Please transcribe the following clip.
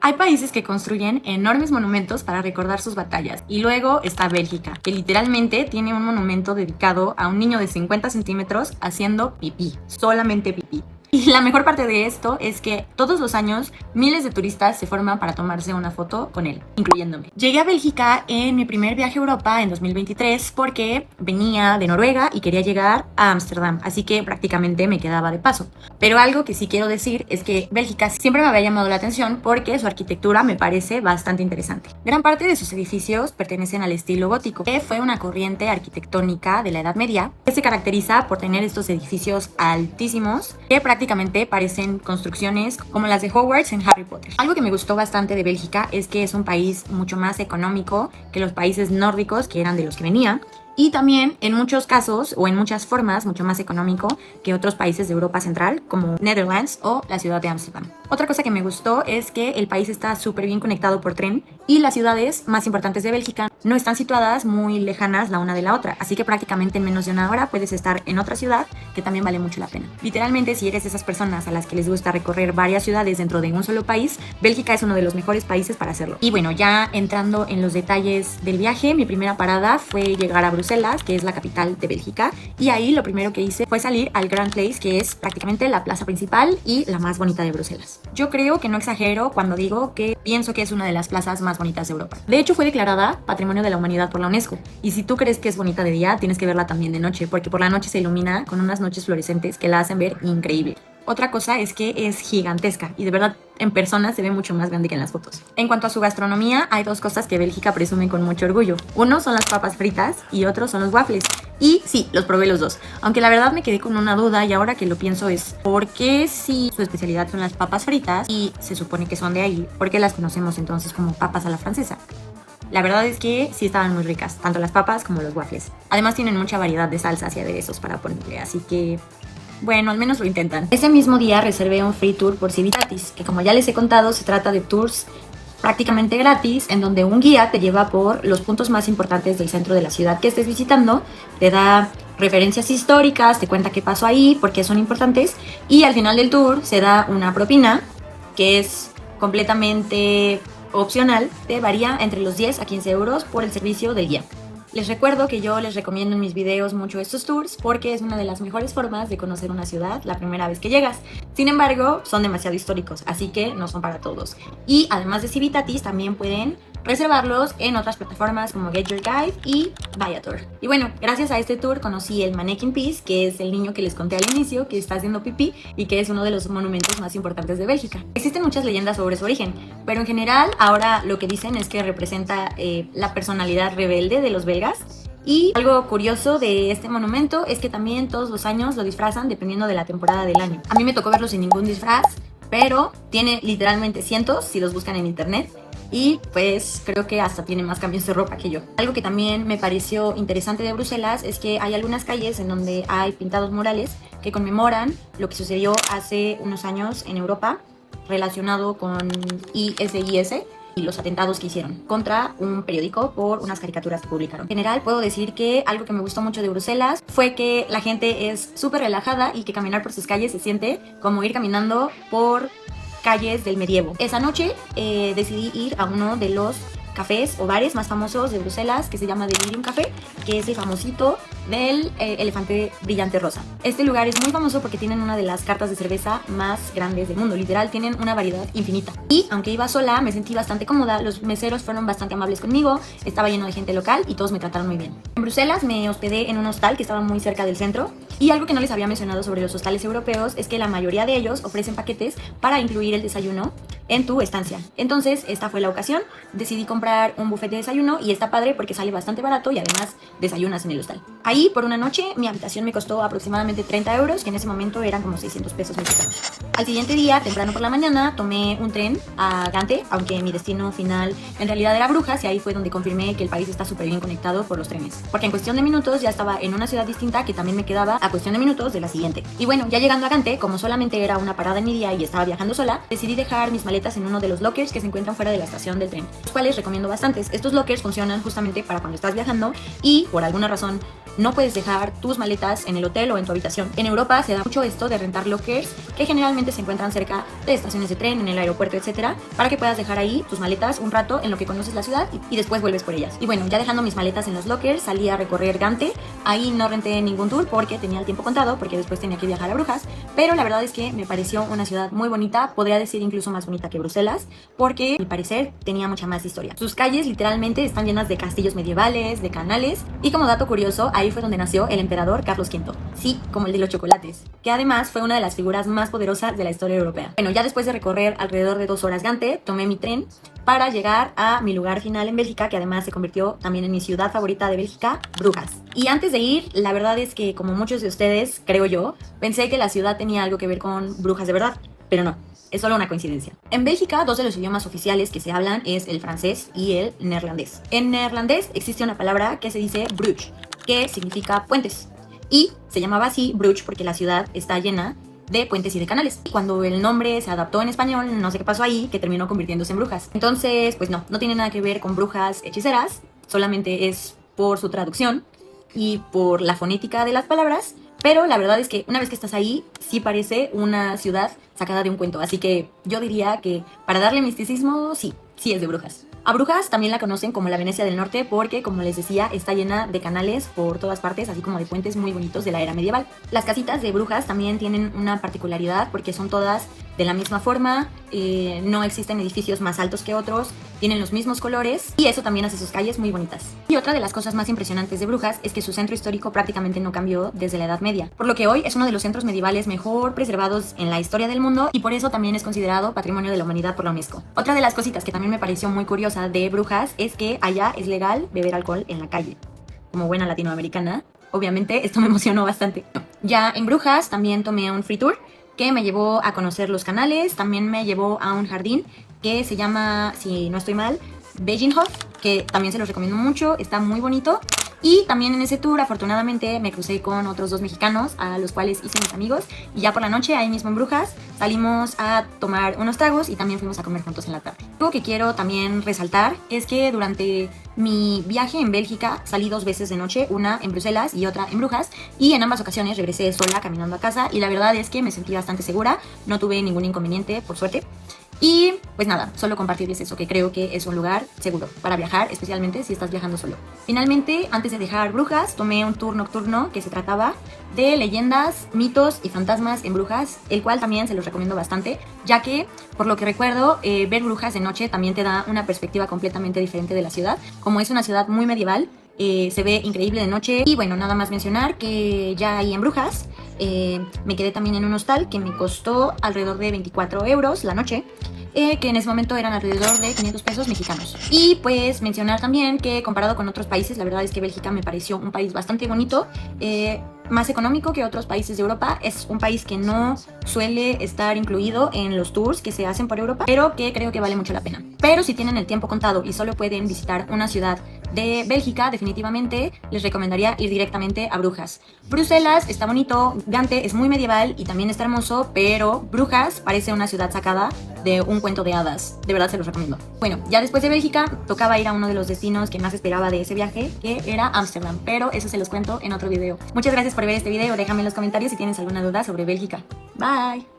Hay países que construyen enormes monumentos para recordar sus batallas. Y luego está Bélgica, que literalmente tiene un monumento dedicado a un niño de 50 centímetros haciendo pipí, solamente pipí. Y la mejor parte de esto es que todos los años miles de turistas se forman para tomarse una foto con él, incluyéndome. Llegué a Bélgica en mi primer viaje a Europa en 2023 porque venía de Noruega y quería llegar a Ámsterdam, así que prácticamente me quedaba de paso. Pero algo que sí quiero decir es que Bélgica siempre me había llamado la atención porque su arquitectura me parece bastante interesante. Gran parte de sus edificios pertenecen al estilo gótico, que fue una corriente arquitectónica de la Edad Media que se caracteriza por tener estos edificios altísimos que prácticamente parecen construcciones como las de Hogwarts en Harry Potter. Algo que me gustó bastante de Bélgica es que es un país mucho más económico que los países nórdicos que eran de los que venía. Y también en muchos casos o en muchas formas mucho más económico que otros países de Europa Central como Netherlands o la ciudad de Ámsterdam. Otra cosa que me gustó es que el país está súper bien conectado por tren y las ciudades más importantes de Bélgica no están situadas muy lejanas la una de la otra, así que prácticamente en menos de una hora puedes estar en otra ciudad que también vale mucho la pena. Literalmente, si eres de esas personas a las que les gusta recorrer varias ciudades dentro de un solo país, Bélgica es uno de los mejores países para hacerlo. Y bueno, ya entrando en los detalles del viaje, mi primera parada fue llegar a Bruselas, que es la capital de Bélgica, y ahí lo primero que hice fue salir al Grand Place, que es prácticamente la plaza principal y la más bonita de Bruselas. Yo creo que no exagero cuando digo que pienso que es una de las plazas más bonitas de Europa. De hecho, fue declarada Patrimonio de la Humanidad por la UNESCO, y si tú crees que es bonita de día, tienes que verla también de noche, porque por la noche se ilumina con unas noches fluorescentes que la hacen ver increíble. Otra cosa es que es gigantesca y de verdad en persona se ve mucho más grande que en las fotos. En cuanto a su gastronomía, hay dos cosas que Bélgica presume con mucho orgullo. Uno son las papas fritas y otro son los waffles. Y sí, los probé los dos. Aunque la verdad me quedé con una duda y ahora que lo pienso es ¿por qué si su especialidad son las papas fritas y se supone que son de ahí? ¿Por qué las conocemos entonces como papas a la francesa? La verdad es que sí estaban muy ricas, tanto las papas como los waffles. Además tienen mucha variedad de salsas y aderezos para ponerle, así que... bueno, al menos lo intentan. Ese mismo día reservé un free tour por Civitatis, que como ya les he contado, se trata de tours prácticamente gratis, en donde un guía te lleva por los puntos más importantes del centro de la ciudad que estés visitando, te da referencias históricas, te cuenta qué pasó ahí, por qué son importantes, y al final del tour se da una propina, que es completamente opcional, te varía entre los 10 a 15 euros por el servicio del guía. Les recuerdo que yo les recomiendo en mis videos mucho estos tours porque es una de las mejores formas de conocer una ciudad la primera vez que llegas. Sin embargo, son demasiado históricos, así que no son para todos. Y además de Civitatis, también pueden reservarlos en otras plataformas como Get Your Guide y Viator. Y bueno, gracias a este tour conocí el Mannequin Peace, que es el niño que les conté al inicio, que está haciendo pipí y que es uno de los monumentos más importantes de Bélgica. Existen muchas leyendas sobre su origen, pero en general ahora lo que dicen es que representa la personalidad rebelde de los belgas. Y algo curioso de este monumento es que también todos los años lo disfrazan dependiendo de la temporada del año. A mí me tocó verlo sin ningún disfraz, pero tiene literalmente cientos si los buscan en internet. Y pues creo que hasta tiene más cambios de ropa que yo. Algo que también me pareció interesante de Bruselas es que hay algunas calles en donde hay pintados murales que conmemoran lo que sucedió hace unos años en Europa relacionado con ISIS y los atentados que hicieron contra un periódico por unas caricaturas que publicaron. En general puedo decir que algo que me gustó mucho de Bruselas fue que la gente es súper relajada y que caminar por sus calles se siente como ir caminando por calles del medievo. Esa noche decidí ir a uno de los cafés o bares más famosos de Bruselas, que se llama Delirium Café, que es el famosito del elefante brillante rosa. Este lugar es muy famoso porque tienen una de las cartas de cerveza más grandes del mundo, literal tienen una variedad infinita. Y aunque iba sola, me sentí bastante cómoda, los meseros fueron bastante amables conmigo, estaba lleno de gente local y todos me trataron muy bien. En Bruselas me hospedé en un hostal que estaba muy cerca del centro, y algo que no les había mencionado sobre los hostales europeos es que la mayoría de ellos ofrecen paquetes para incluir el desayuno en tu estancia. Entonces esta fue la ocasión, decidí comprar un buffet de desayuno y está padre porque sale bastante barato y además desayunas en el hostal. Ahí por una noche mi habitación me costó aproximadamente 30 euros, que en ese momento eran como 600 pesos mexicanos. Al siguiente día, temprano por la mañana, tomé un tren a Gante, aunque mi destino final en realidad era Brujas, y ahí fue donde confirmé que el país está súper bien conectado por los trenes, porque en cuestión de minutos ya estaba en una ciudad distinta que también me quedaba a cuestión de minutos de la siguiente. Y bueno, ya llegando a Gante, como solamente era una parada en mi día y estaba viajando sola, decidí dejar mis maletas en uno de los lockers que se encuentran fuera de la estación del tren, los cuales recomiendo bastantes. Estos lockers funcionan justamente para cuando estás viajando y por alguna razón no puedes dejar tus maletas en el hotel o en tu habitación. En Europa se da mucho esto de rentar lockers que generalmente se encuentran cerca de estaciones de tren, en el aeropuerto, etcétera, para que puedas dejar ahí tus maletas un rato en lo que conoces la ciudad y después vuelves por ellas. Y bueno, ya dejando mis maletas en los lockers, salí a recorrer Gante. Ahí no renté ningún tour porque tenía el tiempo contado, porque después tenía que viajar a Brujas, pero la verdad es que me pareció una ciudad muy bonita, podría decir incluso más bonita que Bruselas, porque a mi parecer tenía mucha más historia. Sus calles literalmente están llenas de castillos medievales, de canales, y como dato curioso, ahí fue donde nació el emperador Carlos V. Sí, como el de los chocolates, que además fue una de las figuras más poderosas de la historia europea. Bueno, ya después de recorrer alrededor de 2 horas Gante, tomé mi tren para llegar a mi lugar final en Bélgica, que además se convirtió también en mi ciudad favorita de Bélgica, Brujas. Y antes de ir, la verdad es que como muchos de ustedes, creo yo, pensé que la ciudad tenía algo que ver con Brujas de verdad, pero no. Es solo una coincidencia. En Bélgica, 2 de los idiomas oficiales que se hablan es el francés y el neerlandés. En neerlandés existe una palabra que se dice brug, que significa puentes. Y se llamaba así Bruges porque la ciudad está llena de puentes y de canales. Y cuando el nombre se adaptó en español, no sé qué pasó ahí, que terminó convirtiéndose en Brujas. Entonces, pues no tiene nada que ver con brujas hechiceras, solamente es por su traducción y por la fonética de las palabras. Pero la verdad es que una vez que estás ahí, sí parece una ciudad sacada de un cuento. Así que yo diría que para darle misticismo, sí es de Brujas. A Brujas también la conocen como la Venecia del Norte porque, como les decía, está llena de canales por todas partes, así como de puentes muy bonitos de la era medieval. Las casitas de Brujas también tienen una particularidad porque son todas de la misma forma, no existen edificios más altos que otros, tienen los mismos colores y eso también hace sus calles muy bonitas. Y otra de las cosas más impresionantes de Brujas es que su centro histórico prácticamente no cambió desde la Edad Media, por lo que hoy es uno de los centros medievales mejor preservados en la historia del mundo y por eso también es considerado Patrimonio de la Humanidad por la UNESCO. Otra de las cositas que también me pareció muy curiosa de Brujas es que allá es legal beber alcohol en la calle. Como buena latinoamericana, obviamente esto me emocionó bastante. Ya en Brujas también tomé un free tour que me llevó a conocer los canales, también me llevó a un jardín que se llama, si no estoy mal, Beginhof, que también se los recomiendo mucho, está muy bonito. Y también en ese tour, afortunadamente, me crucé con otros 2 mexicanos, a los cuales hice mis amigos. Y ya por la noche, ahí mismo en Brujas, salimos a tomar unos tragos y también fuimos a comer juntos en la tarde. Algo que quiero también resaltar es que durante mi viaje en Bélgica salí 2 veces de noche, una en Bruselas y otra en Brujas. Y en ambas ocasiones regresé sola caminando a casa y la verdad es que me sentí bastante segura, no tuve ningún inconveniente, por suerte. Y pues nada, solo compartirles eso, que creo que es un lugar seguro para viajar, especialmente si estás viajando solo. Finalmente, antes de dejar Brujas, tomé un tour nocturno que se trataba de leyendas, mitos y fantasmas en Brujas, el cual también se los recomiendo bastante, ya que, por lo que recuerdo, ver Brujas de noche también te da una perspectiva completamente diferente de la ciudad. Como es una ciudad muy medieval, se ve increíble de noche. Y bueno, nada más mencionar que ya ahí en Brujas me quedé también en un hostal que me costó alrededor de 24 euros la noche, que en ese momento eran alrededor de 500 pesos mexicanos. Y pues mencionar también que comparado con otros países, la verdad es que Bélgica me pareció un país bastante bonito, más económico que otros países de Europa. Es un país que no suele estar incluido en los tours que se hacen por Europa, pero que creo que vale mucho la pena. Pero si tienen el tiempo contado y solo pueden visitar una ciudad de Bélgica, definitivamente les recomendaría ir directamente a Brujas. Bruselas está bonito, Gante es muy medieval y también está hermoso, pero Brujas parece una ciudad sacada de un cuento de hadas. De verdad se los recomiendo. Bueno, ya después de Bélgica tocaba ir a uno de los destinos que más esperaba de ese viaje, que era Ámsterdam, pero eso se los cuento en otro video. Muchas gracias por ver este video, déjame en los comentarios si tienes alguna duda sobre Bélgica. Bye.